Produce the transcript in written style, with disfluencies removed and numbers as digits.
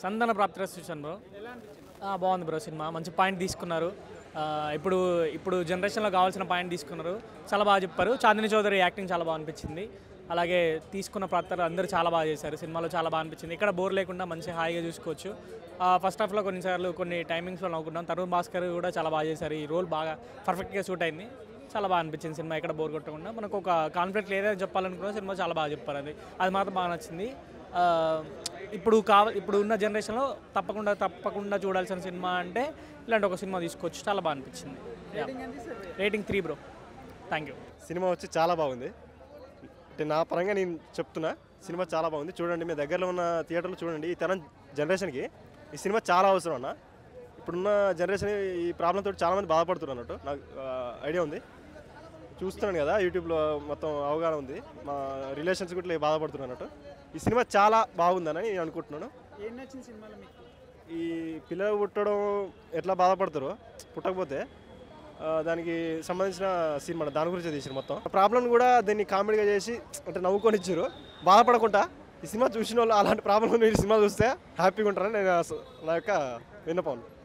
సంతాన ప్రాప్తిరస్తు చూశాను బ్రో. బాగుంది బ్రో సినిమా. మంచి పాయింట్ తీసుకున్నారు. ఇప్పుడు ఇప్పుడు జనరేషన్లో కావాల్సిన పాయింట్ తీసుకున్నారు. చాలా బాగా చెప్పారు. చాందిని చౌదరి యాక్టింగ్ చాలా బాగా అనిపించింది. అలాగే తీసుకున్న పాత్రలు అందరూ చాలా బాగా చేశారు. సినిమాలో చాలా బాగా అనిపించింది. ఇక్కడ బోర్ లేకుండా మంచి హాయిగా చూసుకోవచ్చు. ఫస్ట్ హాఫ్లో కొన్నిసార్లు కొన్ని టైమింగ్స్లో నవ్వుకున్నాం. తరుణ్ భాస్కర్ కూడా చాలా బాగా చేశారు. ఈ రోల్ బాగా పర్ఫెక్ట్గా సూట్ అయింది. చాలా బాగా అనిపించింది సినిమా. ఎక్కడ బోర్ కొట్టకుండా మనకు ఒక కాన్ఫ్లిక్ట్ ఏదైనా చెప్పాలనుకున్నా సినిమా చాలా బాగా చెప్పారు. అది మాత్రం బాగా నచ్చింది. ఇప్పుడు ఉన్న జనరేషన్లో తప్పకుండా చూడాల్సిన సినిమా అంటే ఇలాంటి ఒక సినిమా తీసుకోవచ్చు. చాలా బాగా అనిపించింది. Rating 3 bro. Thank you. Cinema వచ్చి చాలా బాగుంది. అంటే నా పరంగా నేను చెప్తున్నా, సినిమా చాలా బాగుంది. చూడండి, మీ దగ్గరలో ఉన్న థియేటర్లో చూడండి. ఈ తరం జనరేషన్కి ఈ సినిమా చాలా అవసరం అన్న. ఇప్పుడున్న జనరేషన్ ఈ ప్రాబ్లంతో చాలామంది బాధపడుతున్నారు అన్నట్టు నాకు ఐడియా ఉంది. చూస్తున్నాను కదా, యూట్యూబ్లో మొత్తం అవగాహన ఉంది. మా రిలేషన్స్ కూడా బాధపడుతున్నారు అన్నట్టు. ఈ సినిమా చాలా బాగుందని నేను అనుకుంటున్నాను. ఏం నచ్చింది సినిమాలో మీకు? ఈ పిల్లలు పుట్టడం ఎట్లా బాధపడతారో, పుట్టకపోతే దానికి సంబంధించిన సినిమా, దాని గురించి తీసారు. మొత్తం ప్రాబ్లం కూడా దీన్ని కామెడీగా చేసి అంటే నవ్వుకొని ఇచ్చారు. బాధపడకుండా ఈ సినిమా చూసిన వాళ్ళు అలాంటి ప్రాబ్లం ఈ సినిమా చూస్తే హ్యాపీగా ఉంటారని నేను నా యొక్క విన్నపం.